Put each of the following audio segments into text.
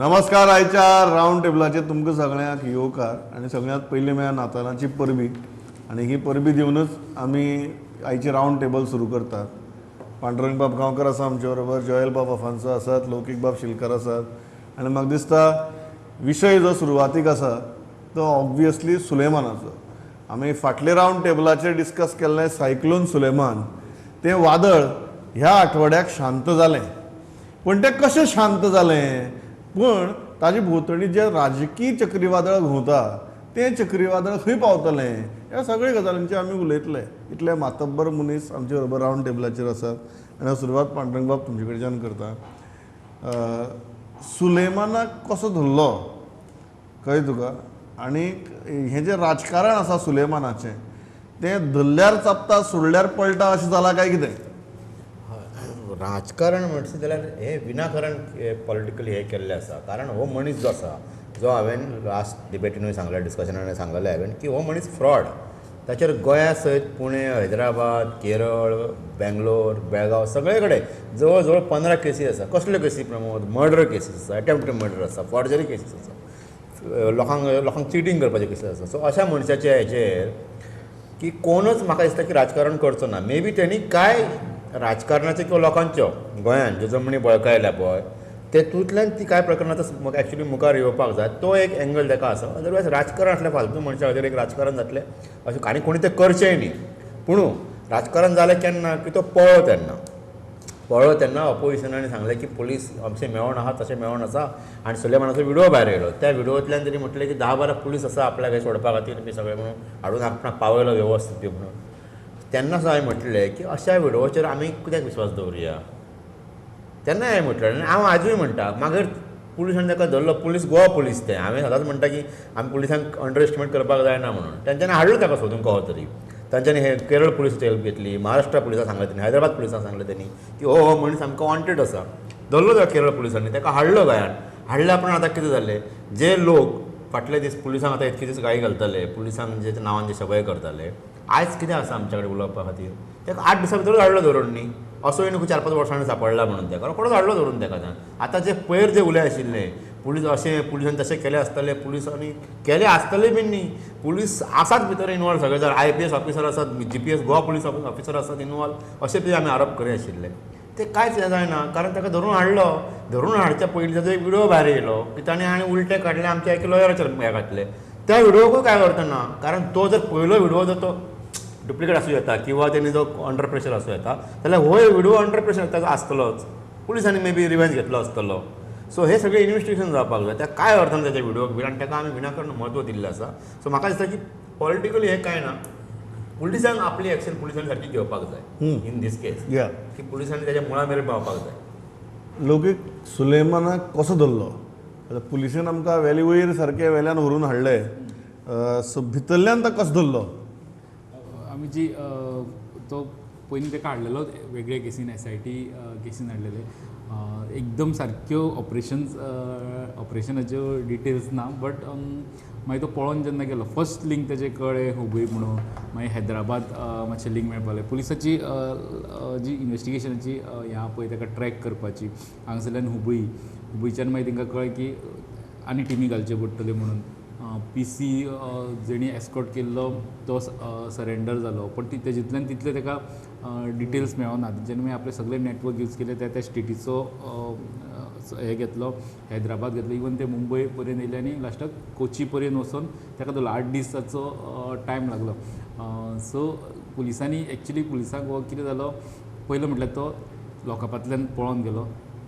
नमस्कार. आयच्या रावंड टेबलाचेर तुमकां सगळ्यांक येवकार आनी सगळ्यांत पयलीं म्हळ्यार नातालांची परबी आनी ही परबी दिवनूच आमी आयची रावंड टेबल सुरू करतात. पांडुरंग बाब गांवकर आसा आमचे बरोबर, जॉयल बाब अफान्सो आसात, लौकीक बाब शिलकर आसात आनी म्हाका दिसता विशय जो सुरवातीक आसा तो ऑब्वियसली सुलेमानाचो. आमी फाटले रावंड टेबलाचेर डिस्कस केल्लें सायक्लोन सुलेमान तें वादळ ह्या आठवड्याक शांत जालें. पूण तें कशें शांत जालें? पूण ताजे भोंवतणी जे राजकीय चक्रीवादळ घुंवता तें चक्रीवादळ खंय पावतलें ह्या सगळे गजालींचेर आमी उलयतले. इतले मातब्बर मनीस आमचे बरोबर रावंड टेबलाचेर आसात आनी हांव सुरवात पांडुरंग बाब तुमचे कडच्यान करता. सुलेमानाक कसो धरलो कळ्ळें तुका? आनी हें जें राजकारण आसा सुलेमानाचें तें धरल्यार चपता सोडल्यार पळटा अशें जालां काय कितें? राजकारण म्हणटा जाल्यार हे विनाकारण पॉलिटिकली हे केल्लें आसा. कारण हो मनीस जो आसा जो हांवें लास्ट डिबेटीनूय सांगलें, डिस्कशनान सांगलें हांवें की हो मनीस फ्रॉड. ताचेर गोंया सयत पुणे, हैदराबाद, केरळ, बेंगलोर, बेळगांव सगळे कडेन जवळ जवळ 15 केसीस आसा. कसल्यो केसी प्रमोद? मर्डर केसीस आसा, अटेम्प्ट मर्डर आसा, फॉर्जरी केसीस आसा, लोकांक चिटींग करपाचे केसीस आसा. सो अशा मनशाच्या हेचेर की कोणूच म्हाका दिसता की राजकारण करचो ना. मे बी तेणी काय राजकारणाचे किंवा लोकांच्यो गोंयांत ज्यो जमनी बळकायल्या पळय तेतूंतल्यान ती कांय प्रकरणां आतां एक्चुली मुखार येवपाक जाय. तो एक एंगल ताका आसा. अदरवायज राजकारण असल्या फालतू मनशा खातीर एक राजकारण जातलें अशें आनी कोणी तें करचेंय न्ही. पूण राजकारण जालें केन्ना की तो पळो तेन्ना ऑपोजिशनांनी सांगलें की पुलीस अशें मेळोन आहा तशें मेळोन आसा आनी सुलेमानाचो व्हिडिओ भायर येयलो. त्या व्हिडिओंतल्यान तेणी म्हटलें की 10-12 पुलीस आसा आपल्याक हे सोडपा खातीर बी सगळें म्हणून हाडून आपणाक पावयलो वेवस्थीत बी म्हणून. तेन्नाच हांवें म्हटलें की अशा व्हिडिओचेर आमी कित्याक विश्वास दवरुया. तेन्ना हांवें म्हटलें आनी हांव आजूय म्हणटा मागीर पुलिसांनी ताका धरलो. पुलीस गोवा पुलीस ते हांवें सदांच म्हणटा की आमी पुलिसांक अंडर एस्टिमेट करपाक जायना म्हणून. तेंच्यांनी हाडलो ताका सोदून कहो तरी. तांच्यांनी हे केरळ पुलीस हेल्प घेतली, महाराष्ट्रा पुलिसांक सांगलें तेणी, हैदराबाद पुलिसांक सांगलें तेणी की हो मनीस सामको वॉन्टेड आसा. धरलो ताका केरळ पुलिसांनी, ताका हाडलो गोंयांत. हाडल्या उपरांत आतां कितें जालें, जे लोक फाटले दीस पुलिसांक आतां इतके दीस गाळी घालताले, पुलिसांक जे नांवान जे सगळे करताले, आयज कितें आसा आमच्या कडेन उलोवपा खातीर? ताका 8 दिसां भितरूच हाडलो धरून न्ही. असोय न्हू 4-5 वर्सांनी सांपडला म्हणून ताका रोखडोच हाडलो धरून ताका. आतां जे पयर जे उलय आशिल्ले पुलीस अशें पुलिसांनी तशें केलें आसतलें, पुलिसांनी केलें आसतलें बीन न्ही. पुलीस आसात भितर इनवॉल्व सगळे जर IPS ऑफिसर आसात, GPS गोवा पुलीस ऑफिसर आसात इनवॉल्व अशें बी आमी आरोप करी आशिल्ले. ते कांयच हें जायना कारण ताका धरून हाडलो. धरून हाडच्या पयलीं ताजो एक व्हिडिओ भायर येयलो की ताणें आनी उलटे काडले आमच्या एका लॉयराचेर हे घातले. त्या व्हिडिओकूय कांय अर्थ ना कारण तो जर पयलो व्हिडिओ जर तो डुप्लिकेट आसूं येता किंवा तेणी जो अंडर प्रेशर आसूं येता जाल्यार हो व्हिडिओ अंडर प्रेशर ताजो आसतलोच. पुलिसांनी मे बी रिवेंज घेतलो आसतलो. सो हे सगळें इन्वेस्टिगेशन जावपाक जाय. त्या कांय अर्थ ना ताच्या व्हिडिओक बी आनी ताका आमी विनाकारण म्हत्व दिल्लें आसा. सो म्हाका दिसता की पॉलिटिकली हें कांय ना. पुलिसांक आपली एक्शन पुलिसांनी सारकी घेवपाक जाय इन दीस केस की पुलिसांनी ताच्या मुळा मेरेन पावपाक जाय. लौकीक सुलेमानाक कसो धरलो? आतां पुलिशेन आमकां वेले वयर सारके वेल्यान व्हरून हाडले. सो भितरल्यान ताका कसो धरलो? आमी जी तो पयलीं ताका हाडलेलो वेगळे केसीन SIT केसीन हाडलेले. एकदम सारक्यो ऑपरेशनाच्यो डिटेल्स ना बट मागीर तो पळोवन जेन्ना गेलो फर्स्ट लिंक ताजे कळ्ळें हुबळी म्हणून. मागीर हैदराबाद मातशें लिंक मेळपालें. पुलिसाची जी इन्वेस्टिगेशनाची हें आहा पळय ताका ट्रॅक करपाची हांगासरल्यान हुबळीच्यान मागीर तांकां कळ्ळें की आनी टिमी घालच्यो पडटल्यो म्हणून. PC जेणी एस्कॉर्ट केल्लो तो सरेंडर जालो पण तेजिंतल्यान तितले ताका डिटेल्स मेळोना. जेन्ना मागीर आपले सगळे नेटवर्क यूज केले त्या स्टेटीचो हे घेतलो, हैदराबाद घेतलो, इवन ते मुंबय पर्यंत येयले आनी लास्टाक कोची पर्यंत वचून ताका धरलो. 8 दिसाचो टायम लागलो. सो पुलिसांनी पुलिसांक हो कितें जालो पयलो म्हटल्यार तो लोकांपांतल्यान पळोवन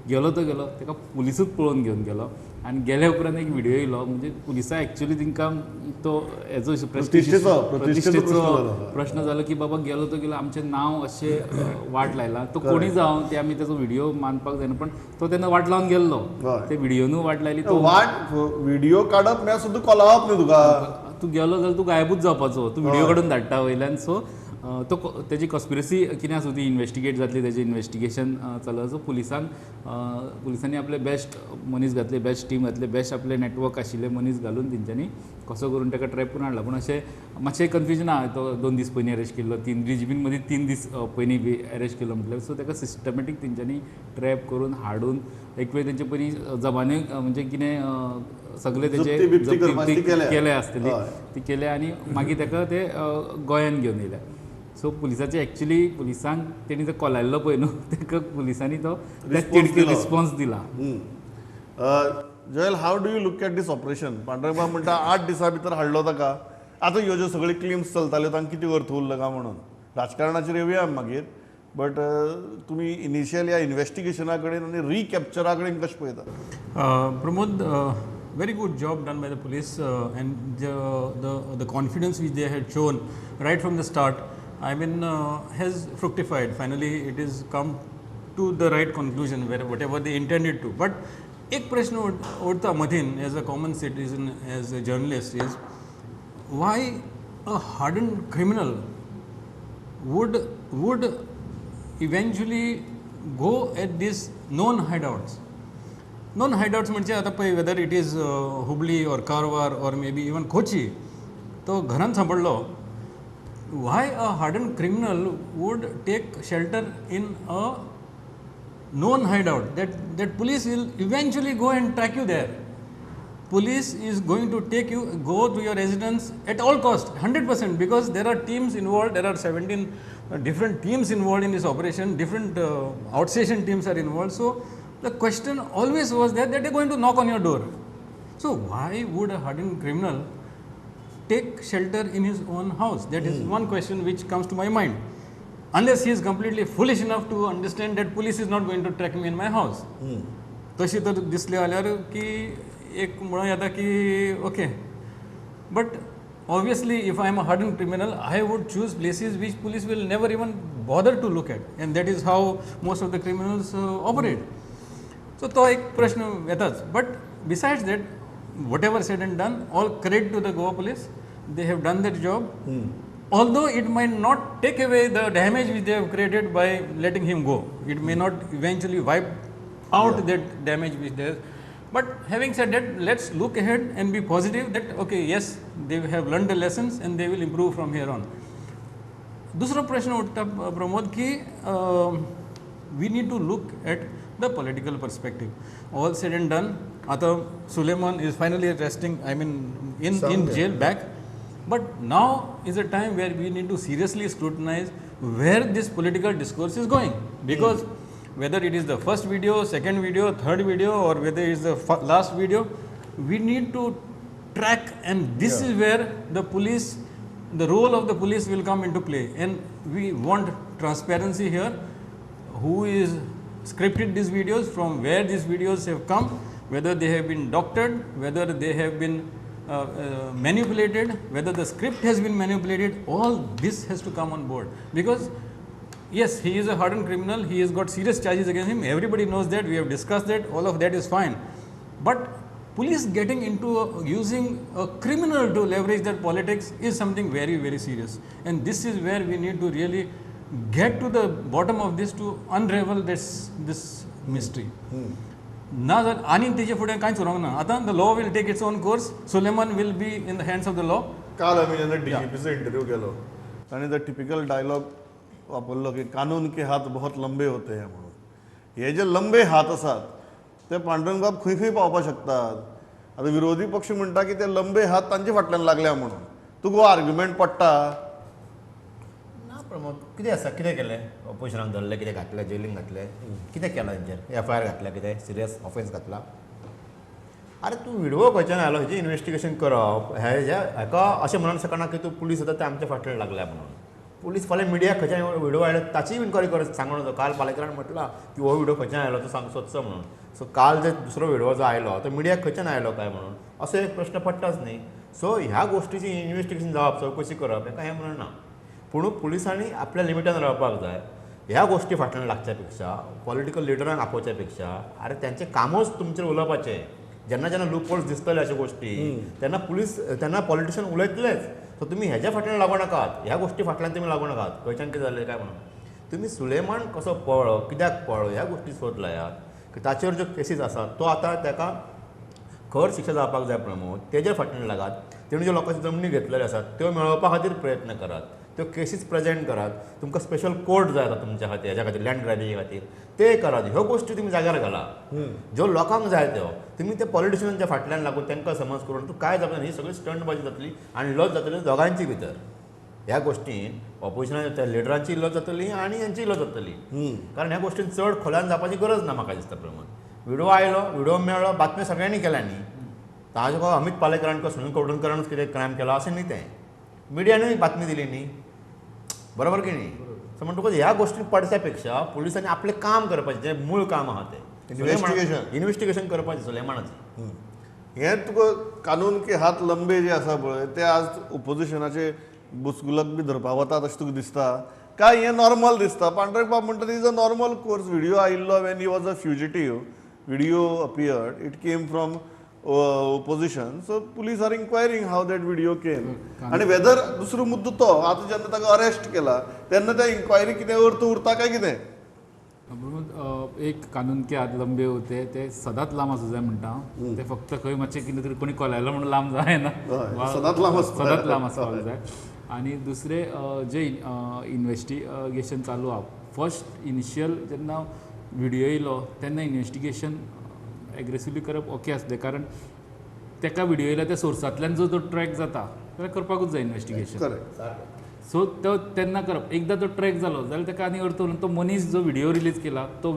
गेलो ताका पुलिसूच पळोवन घेवन गेलो आनी गेल्या उपरांत एक व्हिडिओ येयलो. म्हणजे पुलिसां एक्चुली तांकां तो हेजो प्रतिश्ठेचो प्रश्न जालो की बाबा गेलो आमचें नांव अशें वाट लायलां. तो कोणी जावं ते आमी ताजो व्हिडिओ मानपाक जायना पण तो तेन्ना वाट लावन गेल्लो. ते व्हिडिओनूय वाट लायली. तो व्हिडिओ काडप म्हळ्यार सुद्दां कोलावप न्ही तुका. तूं गेलो जाल्यार तूं गायबूच जावपाचो. तूं व्हिडिओ काडून धाडटा वयल्यान. सो तेजी कॉन्स्पिरसी कितें आसूं ती इन्वेस्टिगेट जातली, तेजें इन्वेस्टिगेशन चलत. सो पुलिसांनी आपले बेस्ट मनीस घातले, बेस्ट टीम घातले, बेस्ट आपले नेटवर्क आशिल्ले मनीस घालून तेंच्यांनी कसो करून ताका ट्रॅप करून हाडला. पूण अशें मातशें कन्फ्युजन आहा. तो 2 दीस पयलीं अरेस्ट केल्लो, DGPन मदीं 3 दीस पयलीं बी अरेस्ट केल्लो म्हटल्यार. सो ताका सिस्टमॅटीक तेंच्यांनी ट्रॅप करून हाडून एक वेळ तेंचे पयलीं जबान्य म्हणजे कितें सगळे जप्ती बिप्ती करपाची ती केल्या. केले आसतली हय. ती केले आनी मागीर ताका ते गोंयान घेवन येयले. सो पुलिसाचे एक्चुली पुलिसांक तेणी जो कोलायल्लो पळय न्हू ताका पुलिसांनी तो रिस्पॉन्स दिला. जयल, how do you look at this operation? Pandurang म्हणटा 8 दिसां भितर हाडलो ताका. आतां ह्यो ज्यो सगळ्यो क्लेम्स चलताल्यो तांकां कितें अर्थ उरलो काय म्हणून राजकारणाचेर येवया मागीर. बट तुमी इनिशियल ह्या इन्वेस्टिगेशना कडेन आनी रिकॅप्चरा कडेन कशें पळयता? Pramod, very good job done by the police, and the confidence which they had shown right from the start, I mean, has fructified. Finally, it is come to the right conclusion where whatever they intended to. But एक प्रश्न उठता machine as a common citizen, as a journalist, is why a hardened criminal would eventually go at these known hideouts. Known hideouts म्हणजे आता पळय whether it is Hubli और कारवार और may be even Kochi, तो घरान सांपडलो. Why a harden criminal would take shelter in a known hideout that police will eventually go and track you there. Police is going to go to your residence at all cost, 100%, because there are teams involved. There are 17 different teams involved in this operation. Different outstation teams are involved. So the question always was that they're going to knock on your door. So why would a hardened criminal take shelter in his own house? That is one question which comes to my mind. Unless he is completely foolish enough to understand that police is not going to track me in my house. तशी तर दिसले जाल्यार की एक म्हणून येता की okay. But obviously if I am a hardened criminal, I would choose places which police will never even bother to look at, and that is how most of the criminals operate. So तो एक प्रश्न येताच. But besides that, whatever said and done, all credit to the Goa police. They have done their job. Although it might not take away the damage which they have created by letting him go. It may not eventually wipe out that damage which there is. But having said that, let's look ahead and be positive that okay, yes, they have learned the lessons and they will improve from here on. दूसरा प्रश्न उठता प्रमोद की we need to look at the political perspective. All said and done, आता Suleiman is finally resting, I mean in jail back. But now is a time where we need to seriously scrutinize where this political discourse is going. Because whether it is the first video, second video, third video, or whether it is the last video, we need to track, and this is where the police, the role of the police will come into play. And we want transparency here. Who is scripted these videos, from where these videos have come, whether they have been doctored, whether they have been manipulated, whether the script has been manipulated. All this has to come on board, because yes, he is a hardened criminal, he has got serious charges against him, everybody knows that, we have discussed that, all of that is fine. But police getting into using a criminal to leverage their politics is something very, very serious. And this is where we need to really get to the bottom of this to unravel this mystery. ना जर आनी तेजे फुडें कांयच उरोंक ना. आतां the law will take its own course. Suleman will be in the hands of the law. काल आमी जेन्ना DGPचो इंटरव्यू केलो ताणें तो टिपिकल डायलॉग वापरलो की कानून के हात बहुत लंबे होते हैं म्हणून. हे जे लंबे हात आसात ते पांडुरंग बाब खंय खंय पावपाक शकतात. आतां विरोधी पक्ष म्हणटा की ते लंबे हात तांचे फाटल्यान लागल्या म्हणून. तुका आर्ग्युमेंट पडटा? ना प्रमोद, कितें आसा, कितें केलें? ऑपोजिशनाक धरलें, कितें घातलें, जेलीन घातलें, कितें केलां तेंचेर? FIR घातल्या, कितें सिरियस ऑफेन्स घातला? अरे तूं विडवो खंयच्यान आयलो, हेजें इन्वेस्टिगेशन करप, हेका अशें म्हणून शकना की तूं पुलीस आतां ते आमच्या फाटल्यान लागल्या म्हणून. पुलीस फाल्यां मिडियाक खंयच्यान विडयो आयलो ताची इन्क्वायरी करत सांगून नजो. काल पालेकरान म्हटलां की हो विडयो खंयच्यान आयलो तो सांग सोदचो म्हणून. सो काल जे दुसरो विडयो जो आयलो तो मिडियाक खंयच्यान आयलो काय म्हणून असो एक प्रश्न पडटाच न्ही. सो ह्या गोश्टीची इन्वेस्टिगेशन जावप, चवकशी करप, हेका हें म्हणना. पूण पुलिसांनी आपल्या लिमिटान रावपाक जाय. ह्या गोश्टी फाटल्यान लागच्या पेक्षा, पॉलिटिकल लिडरांक आपोवच्या पेक्षा, अरे त्यांचें कामूच तुमचेर उलोवपाचें. जेन्ना जेन्ना लूप होल्स दिसतले अशा गोश्टी तेन्ना पॉलिटिशियन उलयतलेच. सो तुमी हेज्या फाटल्यान लागू नाकात, ह्या गोष्टी फाटल्यान तुमी लागू नाकात. खंयच्यान कितें जालें काय म्हणून तुमी सुलेमान कसो पळो, कित्याक पळो, ह्या गोष्टी सोद लायात की ताचेर ज्यो केसीस आसात तो आतां ताका खर शिक्षा जावपाक जाय प्रमोद, तेजे फाटल्यान लागात. तेणें ज्यो लोकांच्यो जमनी घेतलेल्यो आसात त्यो मेळोवपा खातीर प्रयत्न करात, त्यो केसीस प्रेजेंट करात. तुमकां स्पेशल कोर्ट जाय आसा तुमच्या खातीर, हेज्या खातीर लँड ग्रॅबिंगे खातीर, ते करात. ह्यो गोश्टी तुमी जाग्यार घाला. ज्यो लोकांक जाय त्यो तुमी ते पॉलिटिशियनांच्या फाटल्यान लागून तांकां समज करून तूं काय जाता ही सगळी स्टंटबाजी जातली आनी लज जातली दोगांयची भितर. ह्या गोश्टीन ऑपोजिशनाच्या लिडरांची लज जातली आनी यांची लज जातली. कारण ह्या गोश्टीन चड खोल्यान जावपाची गरज ना म्हाका दिसता प्रमाण. व्हिडिओ आयलो, व्हिडिओ मेळ्ळो, बातम्यो सगळ्यांनी केल्या न्ही. ताजे को अमित पालेकरान को सुनील कोडणकरानूच कितें क्रायम केलो अशें न्ही तें. मिडियानूय बातमी दिली न्ही, बरोबर की न्ही. सो म्हणटकूच ह्या गोश्टी पडच्या पेक्षा पुलिसांनी आपलें काम करपाचें, जें मूळ काम आहा तें इन्व्हेस्टिगेशन करपाचें सुलेमानाचें. हें तुका कानून के हात लंबे जे आसा पळय ते आज ओपोजिशनाचे बुचकुलक बी धरपा वतात अशें तुका दिसता काय हें नॉर्मल दिसता? पांडुरंग बाब म्हणटा is a normal course. Video आयिल्लो when he was a fugitive, video appeared, it came from opposition, so police are inquiring how that video came आणि वेदर दुसरो मुद्दो तो आता जेन्ना ताका अरेस्ट केला तेन्ना त्या इन्क्वायरी कितें अर्थ उरता काय कितें? एक कानून के हात लंबे होते ते सदांच लांब आसूं जाय म्हणटा. ते फक्त खंय मातशें कितें तरी कोणी कोलायलो म्हणून लांब जायना, सदांच लांब आसपाक जाय. आनी दुसरे जे इन्व्हेस्टिगेशन चालू आहा, फर्स्ट इनिशियल जेन्ना व्हिडिओ येयलो तेन्ना इन्व्हेस्टिगेशन एग्रेसिवली करप ओके आसलें, कारण तेका व्हिडिओ येयला त्या सोर्सांतल्यान जो तो ट्रॅक जाता जाल्यार करपाकूच जाय इन्व्हेस्टिगेशन. सो तो तेन्ना करप. एकदां तो ट्रॅक जालो जाल्यार तेका आनी अर्थ उरना. तो मनीस जो व्हिडिओ रिलीज केला तो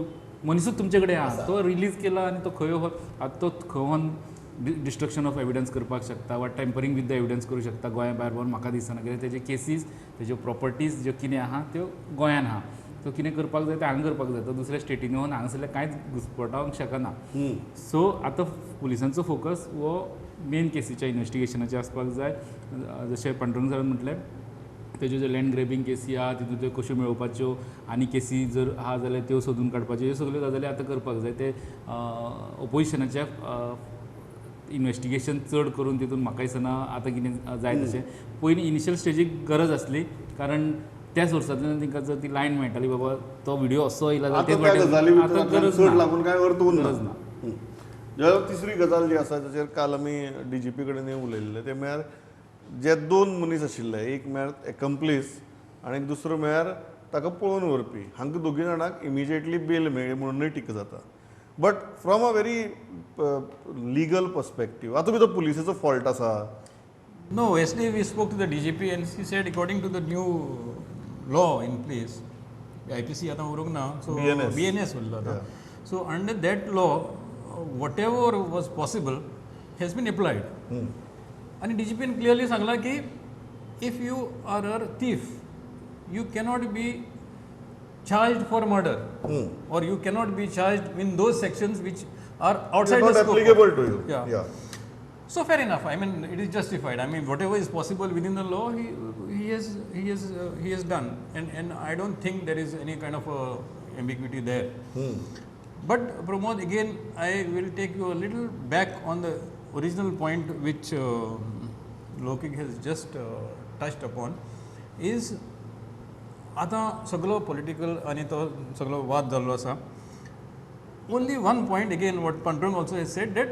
मनीसूच तुमचे कडेन आहा, तो रिलीज केला आनी तो खंय आतां तो खंय डिस्ट्रक्शन ऑफ एविडन्स करपाक शकता वा टेम्परिंग विथ द एविडन्स करूं शकता. गोंया भायर व्हरून म्हाका दिसना, कित्याक तेजे केसीस तेज्यो प्रॉपर्टीज ज्यो कितें आहा त्यो गोंयान आहा. तो कितें करपाक जाय तें हांगा करपाक जाय, तो दुसऱ्या स्टेटीन वचून हांगासरल्या कांयच घुसपटावंक शकना. सो आतां पुलिसांचो फोकस हो मेन केसीच्या इन्व्हेस्टिगेशनाचेर आसपाक जाय. जशें पांडुरंग सरान म्हटलें तेज्यो ज्यो लँड ग्रॅबिंग केसी आहा तितून त्यो कश्यो मेळोवपाच्यो आनी केसी जर आहा जाल्यार त्यो सोदून काडपाच्यो, ह्यो सगल्यो गजाली आतां करपाक जाय. ते ऑपोजिशनाच्या इन्व्हेस्टिगेशन चड करून तितून म्हाका दिसना आतां कितें जाय तशें. पयलीं इनिशियल स्टेजीक गरज आसली, कारण त्या सोर्सांतल्यान तांकां जर ती लायन मेळटाली बाबा तो व्हिडिओ असो येयला जाल्यार आतां गरज लागून काय अर्थ गरज ना. ना. तिसरी गजाल जी आसा ताचेर काल आमी DGP कडेन उलयल्ले ते म्हळ्यार जे दोन मनीस आशिल्ले, एक म्हळ्यार एकम्प्लीस आनी दुसरो म्हळ्यार ताका पळोवन व्हरपी, हांकां दोगी जाणांक इमिजिएटली बेल मेळ्ळी म्हणूनय टिका जाता. But from a very legal perspective आतां भितर पुलिसाचो फॉल्ट आसा? No, yesterday we spoke to the DGP and she said according to the new law in place, IPC आता उरूंक ना, so BNS उरलो आतां. So under that law, whatever was possible has been applied. आणि DGP ने clearly सांगला की if you are a thief, you cannot be charged for murder, or you cannot be charged in those sections which are outside the scope. Not applicable to you. Yeah. So fair enough. I mean, it is justified. I mean, whatever is possible within the law, he has done, and I don't think there is any kind of ambiguity there. But Pramod, again, I will take you a little back on the original point which Lokik has just touched upon. Is आता सगळो political आनी तो सगळो वाद जाल्लो आसा. Only one point, again, what Pandurang also has said, that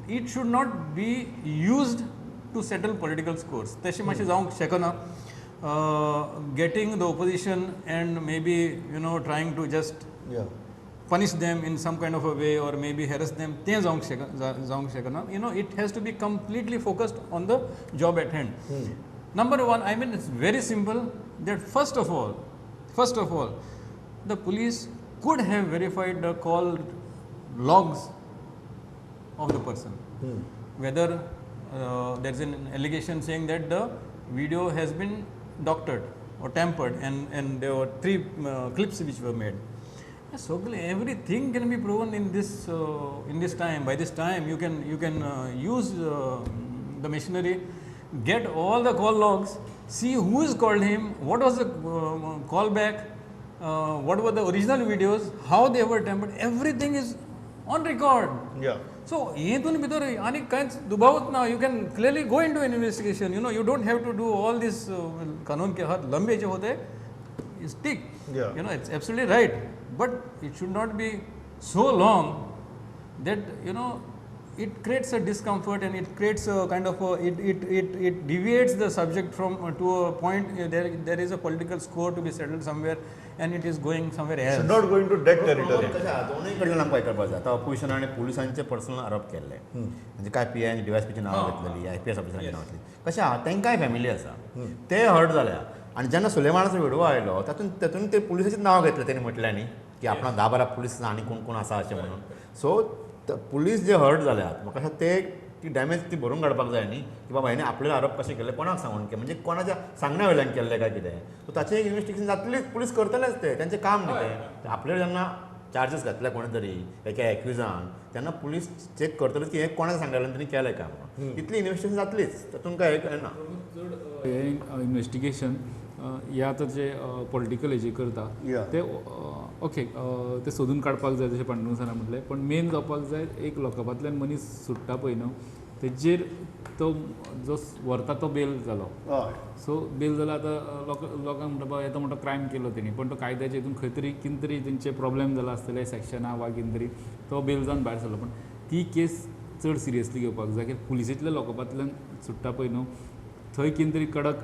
it should not be used to settle political scores. तशें मातशें जावंक शकना. Getting the opposition and maybe, trying to just punish them in some kind of a way or maybe harass them, तें जावंक शकना. It has to be completely focused on the job at hand. Number one, I mean, it's very simple that first of all, the police could have verified the call logs of the person. Whether there's an allegation saying that the video has been doctored or tampered and there were 3 clips which were made. So everything can be proven in this time. By this time you can use the machinery, get all the call logs, see who has called him, what was the call back, what were the original videos, how they were tampered, everything is on record. So हेतून भितर आनी कांयच दुबावच ना. You can clearly go into an investigation. You don't have to do all this कानून के हाथ लंबे जो होते इज टिक. Yeah. It's absolutely right, but it should not be so long that it creates a discomfort and it creates a kind of it deviates the subject from to a point. There is a political score to be settled somewhere and it is going somewhere else. Should not go into dead territory. कशें आहा दोनूय कडल्यान आमकां करपाक जाय. आतां opposition आनी पुलिसांचे personal आरोप केल्ले म्हणजे काय PI DYSPची नांवां घेतलेली IPS ऑफिसरांची नांवां घेतली. कशें आहा तेंकांय फॅमिली आसा ते हर्ट जाल्या आनी जेन्ना सुलेमानाचो विडो आयलो तातूंत ते पुलिसाचीं नांवां घेतलें तेणी म्हटलें न्ही की आपणा 10-12 पुलीस आनी कोण कोण आसा अशें म्हणून. सो पुलीस जे हर्ट जाल्यात म्हाका दिसता ते ती डॅमेज ती भरून काडपाक जाय न्ही की बाबा हेणे आपले आरोप कशे केले कोणाक सांगून केले म्हणजे कोणाच्या सांगण्या वयल्यान केल्ले काय कितें. सो ताचें एक इन्व्हेस्टिगेशन जातलीच पुलीस करतलेच ते तेंचें काम न्ही तें. आपले जेन्ना चार्जीस घातले कोणे तरी एका एक्युजान तेन्ना पुलीस चेक करतलेच की हें कोणाक सांगलें तेणी केलें काय म्हणून. इतली इन्व्हेस्टिगेशन जातलीच तातूंत काय ना. हे इन्व्हेस्टिगेशन हे आतां जे पॉलिटिकल हेजे करता Yeah. ते ओके ते सोदून काडपाक जाय जशें पांडुरंग सरान म्हटलें पण मेन जावपाक जाय एक लोकांतल्यान मनीस सुट्टा पळय न्हू तेजेर तो जो व्हरता तो बेल जालो. हय. सो बेल जालो आतां लोकांक म्हणटा बाबा येतो म्हणटा क्रायम केलो तेणी पण तो कायद्याच्या हितून खंय तरी कितें तरी तेंचे प्रॉब्लेम जाला आसतले सेक्शना वा कितें तरी तो बेल जावन भायर सरलो. पण ती केस चड सिरियसली घेवपाक जाय कित्याक पुलिसेंतल्या लोकांतल्यान सुट्टा पळय न्हू थंय कितें तरी कडक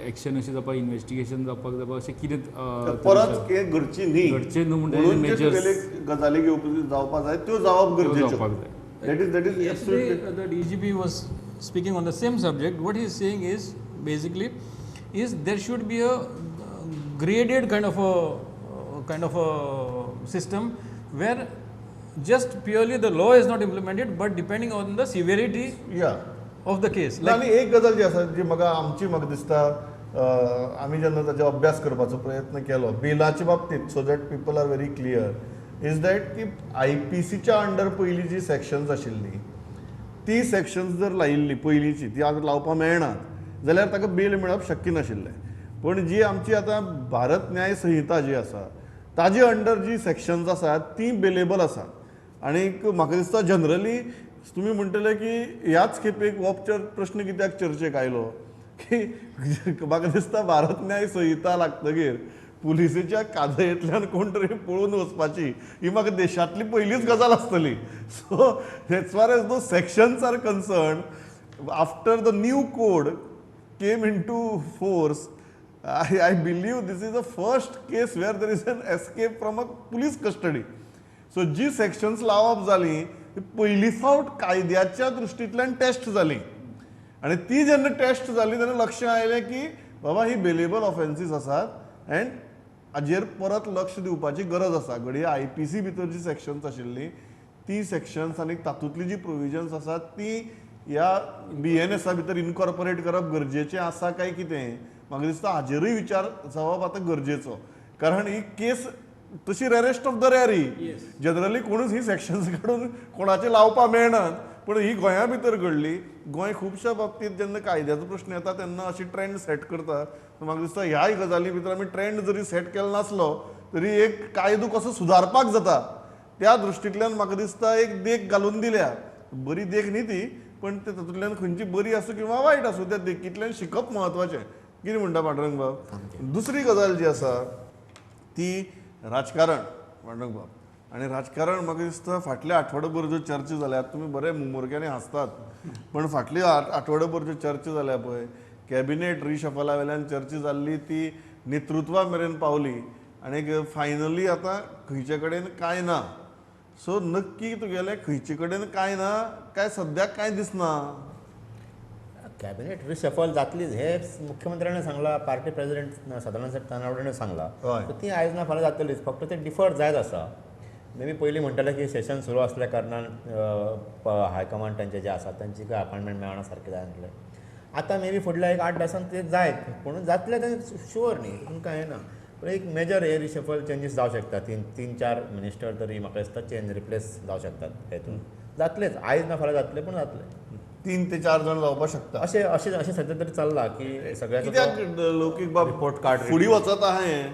एक्शन अशें जावपाक इन्व्हेस्टिगेशन जावपाक जाय अशें कितें परत हे घडची न्ही घडचे न्हू म्हणजे म्हणून जे मेजर्स तुगेले गजाली घेवपाक जावपाक जाय त्यो जावप गरजेच्यो. जावपाक जाय. That is Yesterday, the DGP was speaking on the same subject. What he is saying is basically there should be a graded kind of a system where just purely the law is not implemented, but depending on the severity या of the case. आनी एक गजाल जी आसा जी म्हाका दिसता आमी जेन्ना ताचो अभ्यास करपाचो प्रयत्न केलो बेलाच्या बाबतींत so that people are very clear is that की IPCच्या अंडर पयलीं जी सेक्शन्स आशिल्ली ती सेक्शन्स जर लायिल्ली पयलींची ती आतां लावपाक मेळनात जाल्यार ताका बेल मेळप शक्य नाशिल्लें. पण जी आमची आतां भारत न्याय संहिता जी आसा ताजे अंडर जी सेक्शन्स आसात ती बेलेबल आसात. आनीक म्हाका दिसता जनरली तुमी म्हणटले की ह्याच खेपेक हो प्रश्न कित्याक चर्चेक आयलो की म्हाका दिसता भारत न्याय संहिता लागतकीर पुलिसेच्या कादयेंतल्यान कोण तरी पळून वचपाची ही म्हाका देशांतली पयलीच गजाल आसतली. So as far as those sections are concern after the new code came into force I believe this is the first case where there is an escape from a police custody. So जी sections लावप जाली ती पयली फावट कायद्याच्या दृश्टींतल्यान taste जाली आनी ती जेन्ना टेस्ट जाली तेन्ना लक्ष आयलें की बाबा ही बेलेबल ऑफेन्सीस आसात एंड हाजेर परत लक्ष दिवपाची गरज आसा. घडये IPC भितर जी सेक्शन्स आशिल्ली ती सेक्शन्स आनी तातूंतली जी प्रोविजन्स आसात ती ह्या BNS भितर इनकॉर्पोरेट करप गरजेचें आसा काय कितें म्हाका दिसता हाजेरूय विचार जावप आतां गरजेचो. कारण ही केस तशी रेरेस्ट ऑफ द रेरी जनरली कोणूच ही सेक्शन्स काडून कोणाचे लावपाक मेळनात पण ही गोंया भितर घडली. गोंय खुबश्या बाबतींत जेन्ना कायद्याचो प्रश्न येता तेन्ना अशी ट्रेंड सेट करता. म्हाका दिसता ह्याय गजाली भितर आमी ट्रेंड जरी सेट केलो नासलो तरी एक कायदो कसो सुदारपाक जाता त्या दृश्टींतल्यान म्हाका दिसता एक देख घालून दिल्या. बरी देख न्ही ती पण तातूंतल्यान खंयची बरी आसूं किंवा वायट आसूं त्या देखींतल्यान शिकप म्हत्वाचें. कितें म्हणटा पांडुरंग बाब. दुसरी गजाल जी आसा ती राजकारण पांडुरंग बाब आनी राजकारण म्हाका दिसता फाटल्या आठवड्याभर ज्यो चर्चा जाल्यात तुमी बरे मुमुरक्यांनी हांसतात पण फाटले आठवड्याभर ज्यो चर्चा जाल्या पळय कॅबिनेट रिशफला वेल्यान चर्चा जाल्ली ती नेतृत्वा मेरेन पावली आनीक फायनली आतां खंयचे कडेन कांय ना. सो नक्की तुगेलें खंयचे कडेन कांय ना काय सद्याक कांय दिसना. कॅबिनेट रिशफल जातलीच हे मुख्यमंत्र्याने सांगला पार्टी प्रेसिडेंट सदानंद तानावडेने सांगला हय. ती आयज ना फाल्यां जातलीच फक्त ते डिफर जायत आसा. मे बी पयलीं म्हणटाले की सेशन सुरू आसल्या कारणान हायकमांड तांचे जे आसा तांची काय अपॉयंटमेंट मेळना सारकें जाय नासलें. आतां मे बी फुडल्या एक 8 दिसांत ते जायत पूण जातले तें शुअर न्ही तुमकां हें ना. पूण एक मेजर हे रिशफल चेंजीस जावं शकता 3-4 मिनिस्टर तरी म्हाका दिसता चेंज रिप्लेस जावं शकतात हेतून जातलेच आयज ना फाल्यां जातले पूण जातले. 3 ते 4 जण जावपाक शकता. अशें अशें अशें सध्या तरी चल्लां की सगळ्याचो कित्याक लौकीक बाब रिपोर्ट कार्ड फुडें वचत आहा हें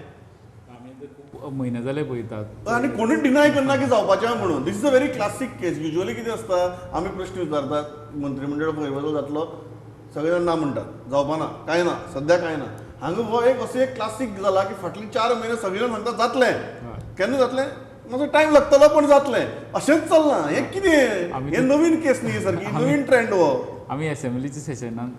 म्हयने जाले पळयतात. आनी कोणूच डिनाय करना की जावपाचें म्हणून. This is a very classic case. Usually कितें आसता, आमी प्रश्न विचारतात मंत्रिमंडळ फेरबदल जातलो, सगळे जाण ना म्हणटात, जावपाना, कांय ना, सद्या कांय ना. हांगा हो एक असो एक क्लासीक जाला की फाटले 4 म्हयने सगळे जाण सांगता जातलें, केन्ना जातलें, मातसो टायम लागतलो पण जातलें, अशेंच चलना. हें कितें, हें नवीन केस न्ही सारकी, नवीन ट्रेंड हो. आमी असेंब्लीच्या सेशनाक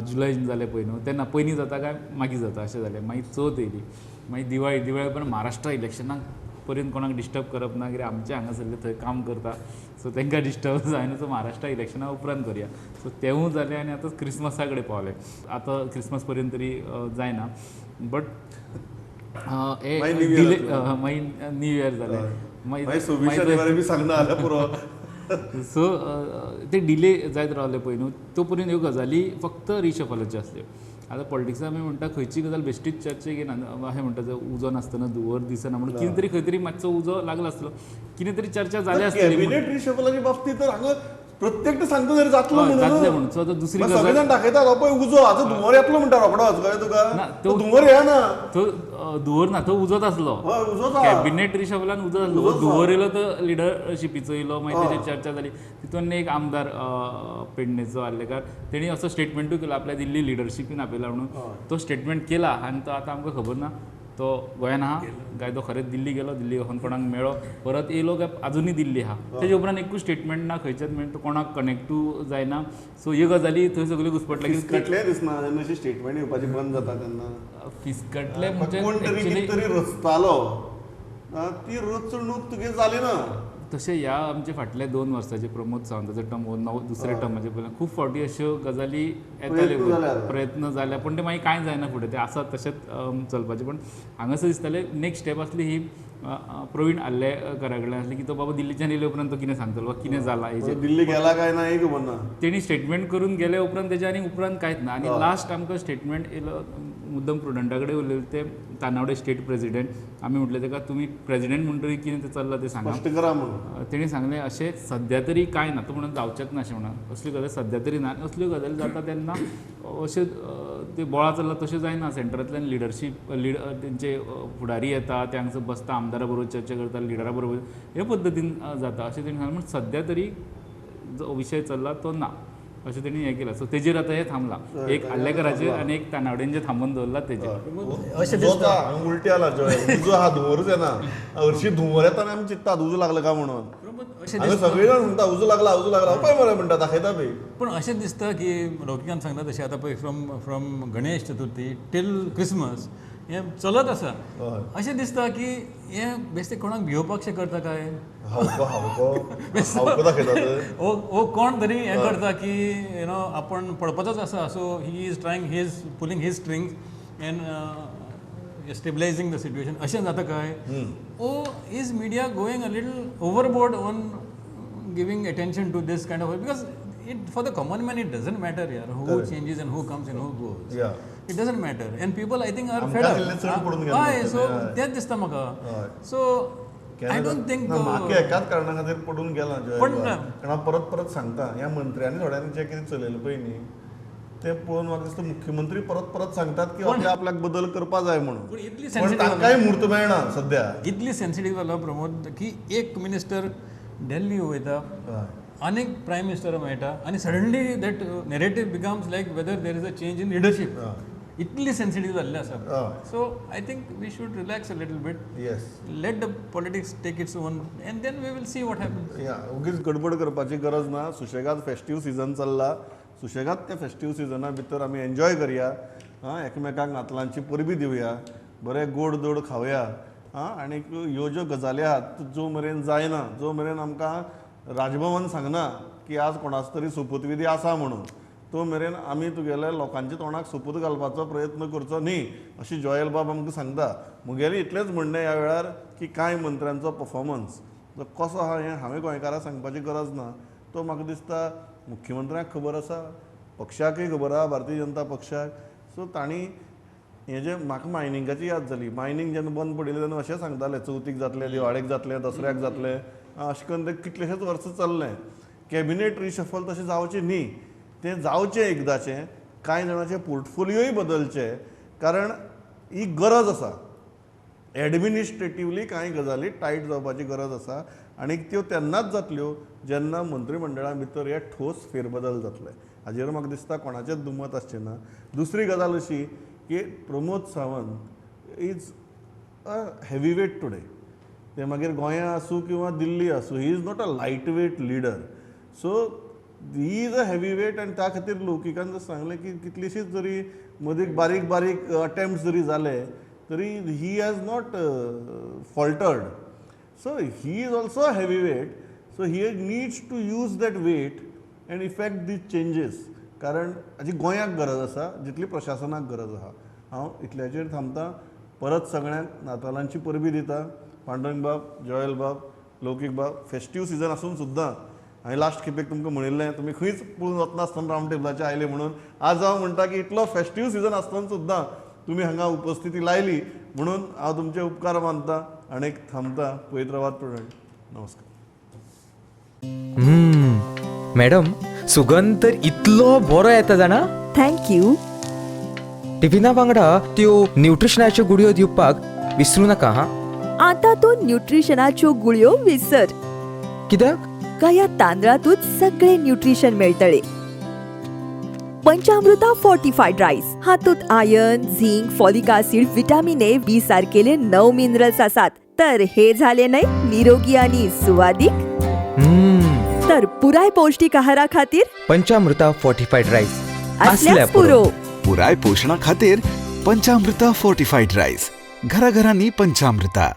जुलय जालें पळय न्हू, तेन्ना पयलीं जाता काय मागीर जाता अशें जालें. मागीर चवथ येयली, मागीर दिवाळी पर्यंत महाराष्ट्रा इलेक्शनाक पर्यंत कोणाक डिस्टर्ब करप ना, कित्याक आमचे हांगासरले थंय काम करता, सो तांकां डिस्टर्ब जायना. सो महाराष्ट्रा इलेक्शना उपरांत करया. सो तेवूय जालें आनी आतां क्रिसमसा कडेन पावले. आतां क्रिसमस पर्यंत तरी जायना, बट मागीर न्यू इयर डिले जातलो. मागीर न्यू इयर जालें. मागीर 26 जानेवारी बी सांगना जाल्यार पुरो. सो ते डिले जायत रावले पळय न्हू, तो पर्यंत ह्यो गजाली फक्त रिशफलाच्यो आसल्यो. आतां पॉलिटिक्सान आमी म्हणटा खंयची गजाल बेश्टीच चर्चेक येना. अशें म्हणटा जर उजो नासतना धुंवर दिसना म्हणून कितें तरी खंय तरी मातसो उजो लागलो आसलो, कितें तरी चर्चा जाली आसतली. कॅबिनेट रिशफलाच्या बाबतींत तर हांगा प्रत्येकटो सांगता जर जातलो जातलें म्हणून. म्हणून. सो आतां दुसरी सगळे गजाल जाण दाखयतात हो पळय उजो, हाजो धुंवर येतलो म्हणटा रोखडोच, कळ्ळें ना, तुका. तो- तो धुंवर येना. तो धुंवर ना, तो उजोच आसलो. हय उजोच आहा. कॅबिनेट रिशफलान उजो आसलो. धुंवर येयलो तो लिडरशिपीचो येयलो, मागीर तेजेर चर्चा जाली. तितून एक आमदार पेडणेचो आर्लेकार, तेणी असो स्टेटमेंटूय केलो आपल्या दिल्ली लिडरशिपीन आपयला म्हणून. तो स्टेटमेंट केला आनी तो आतां आमकां खबर ना तो गोंयान आहा काय तो खरेंच दिल्ली गेलो, दिल्ली वचून कोणाक मेळ्ळो, परत येयलो काय आजुनूय दिल्ली आहा. तेजे उपरांत एकूच स्टेटमेंट ना खंयच्याच, म्हणजे तो कोणाक कनेक्टू जायना. सो ह्यो गजाली थंय सगळ्यो घुसपटल्या की फिसकटलें दिसना जेन्ना अशी स्टेटमेंट येवपाची बंद जाता तेन्ना. फिसकटले म्हणजे कोण तरी एक्चुली कितें तरी रचतालो, ती रचणूक तुगे जाली ना. तशें ह्या आमचे फाटले 2 वर्साचे प्रमोद सावंताचो टर्म दुसरे टर्माचे पयलें खूब फावटी अश्यो गजाली येताल्यो, प्रयत्न जाल्यात. प्रयत्न जाल्या, पण ते मागीर कांय जायना फुडें. ते आसा तशेंच चलपाचें. पण हांगासर दिसतालें नेक्स्ट स्टेप आसली ही प्रवीण आल्लेकरा कडल्यान आसली की तो बाबा दिल्लीच्यान येयले उपरांत तो कितें सांगतलो वा कितें जालां हेजेर. दिल्ली गेला काय ना खबर ना. तेणी स्टेटमेंट करून गेले उपरांत तेच्या आनी उपरांत कांयच ना. आनी लास्ट आमकां स्टेटमेंट येयलो मुद्दम प्रुडंटा कडेन उलयले ते तानावडे स्टेट प्रेसिडेंट. आमी म्हटलें ताका तुमी प्रेसिडेंट म्हणटरी कितें तें चल्लां तें सांगा. स्पश्ट करा म्हणून. तेणी सांगलें अशें सद्या तरी कांय ना, तो म्हणून जावचेंच ना अशें म्हणून. असल्यो गजाली सद्या तरी ना. असल्यो गजाली जाता तेन्ना अशें ते बोळा चल्ला तशें जायना. सेंटरांतल्यान लिडरशीप तेंचे फुडारी येता, ते हांगासर बसता, आमदारा बरोबर चर्चा करता, लिडरा बरोबर हे पद्दतीन जाता अशें तेणी सांगलें. पूण सद्या तरी जो विशय चल्ला तो ना अशें तेणी हें केलां. सो तेजेर आतां हें थांबलां. एक आल्लेकराचेर आनी एक तानावडेंचेर थांबोवन दवरला तेजेर. अशें उजो दिसता हांगा उलटी आला जय. उजो हा धुंवरूच येना. हरशीं धुंवर येता आनी आमी चिंततात उजो लागलो काय म्हणून. अशें हांगा सगळे जाण म्हणटा उजो लागला उजो लागला. पळय मरे म्हणटा दाखयता पळय. पण अशें दिसता की लौकिकान सांगता तशें आतां पळय from Ganesh Chaturthi till Christmas हें चलत आसा. अशें दिसता की हें बेश्टें कोणाक भिवपाकशें करता काय, हावको दाखयतात. ओ कोण तरी हें करता की यू नो आपण पडपाचोच आसा. So he is trying he is pulling his strings and stabilizing the situation अशें जाता काय. Oh is media going a little overboard on giving attention to this kind of, because for the common man it doesn't matter yaar who changes and who comes and who goes. It doesn't matter and people I think are fed up. So तेच दिसता म्हाका. So I don't think म्हाका एकाच कारणां खातीर पडून गेला जय. पण हांव परत परत सांगता ह्या मंत्र्यांनी थोड्यांनी जें कितें चलयलें पळय न्ही ते पळोवन म्हाका दिसता मुख्यमंत्री परत परत सांगतात की आपल्याक बदल करपा जाय म्हणून. इतली पण सेन्सिटीव तांकांय म्हूर्त मेळना सद्या. इतली सेन्सिटीव जाला प्रमोद की एक मिनिस्टर दिल्ली वयता, अनेक प्रायम मिनिस्टर मेळटा आनी suddenly that narrative becomes like whether there is a change in leadership. इतली सेन्सिटीव जाल्लें आसा. So I think we should relax a little bit. Yes. Let the politics take its own end then we will see what happens. उगीच गडबड करपाची गरज ना. सुशेगाद festive season चल्ला. सुशेगाद त्या फेस्टीव सिजना भितर आमी एन्जॉय करया. एकामेकांक नातलांची परबी दिवया, बरें गोड दोड खावया. आनी ह्यो ज्यो गजाली आहात जो मेरेन जायना, जो मेरेन आमकां राजभवन सांगना की आज कोणाचो तरी सोपूतविधी आसा म्हणून, तो मेरेन आमी तुगेल्या लोकांच्या तोंडाक सोपूत घालपाचो प्रयत्न करचो न्ही अशी जोयल बाब आमकां सांगता. मुगेलें इतलेंच म्हणणें ह्या वेळार की कांय मंत्र्यांचो परफॉर्मन्स जो कसो आहा हें हांवें गोंयकारांक सांगपाची गरज ना. तो म्हाका दिसता मुख्यमंत्र्याक खबर आसा, पक्षाकय खबर आहा, भारतीय जनता पक्षाक. सो तांणी हें जें म्हाका मायनिंगाची याद जाली. मायनींग जेन्ना बंद पडिल्लें तेन्ना अशें सांगताले चवथीक जातलें, दिवाळेक जातलें, दसऱ्याक जातलें. अशें करून तें कितलेशेच वर्सां चल्लें. कॅबिनेट रिशफल तशें जावचें न्ही, तें जावचें एकदाचें. कांय जाणांचे पोर्टफोलियोय बदलचे, कारण ही गरज आसा. एडमिनिस्ट्रेटिवली कांय गजाली टायट जावपाची गरज आसा आनी त्यो तेन्नाच जातल्यो जेन्ना मंत्रिमंडळा भितर हे ठोस फेरबदल जातले. हाजेर म्हाका दिसता कोणाचेंच दुमत आसचें ना. दुसरी गजाल अशी की Pramod Sawant is a heavy weight today. ते मागीर गोंया आसूं किंवा दिल्ली आसूं, he is not a light weight leader. So he is a heavy weight आनी त्या खातीर लौकिकान जर सांगलें की कितलीशीच जरी मदीं बारीक बारीक अटेम्प्ट्स जरी जाले तरी he has not faltered. So he is also a heavy weight. So he needs to use that weight and effect these changes. कारण हाची गोंयाक गरज आसा जितली प्रशासनाक गरज आहा. हांव इतल्याचेर थांबतां. परत सगळ्यांक नातालांची परबी दिता. पांडुरंग बाब, जॉयल बाब, लौकीक बाब, फेस्टीव सिजन आसून सुद्दां हांवें लास्ट खेपेक तुमकां म्हणिल्लें तुमी खंयच पळोवन वचनासतना रावंड टेबलाचेर आयले म्हणून. आज हांव म्हणटा की इतलो फेस्टीव सिजन आसतना सुद्दां तुमी हांगा उपस्थिती लायली म्हणून हांव तुमचे उपकार मानतां आनी थांबतां. पळयत रावात प्रुडंट. नमस्कार. मॅडम, सुगंध तर इतलो बरो येता जाणा. थँक्यू. टिफिना वांगडा त्यो न्यूट्रिशनाच्यो गुडयो दिवपाक विसरूं नाका हा. आता तो न्यूट्रिशनाच्यो गुळयो विसर. कित्याक? या तांदळातूच सगळे न्यूट्रिशन मेळटले. पंचामृता फोर्टिफाईड राईस हातूंत iron, zinc, folic acid, vitamin A, B सारकेले 9 मिनरल्स आसात. तर हे झाले नाही निरोगी आणि सुवादिक. तर पुराय पौष्टिक आहारा खातीर पंचामृता फोर्टिफाईड राईस असल्यास पुरो. पुराय पोषणा खातीर पंचामृता फोर्टिफाईड राईस. घराघरांनी पंचामृता.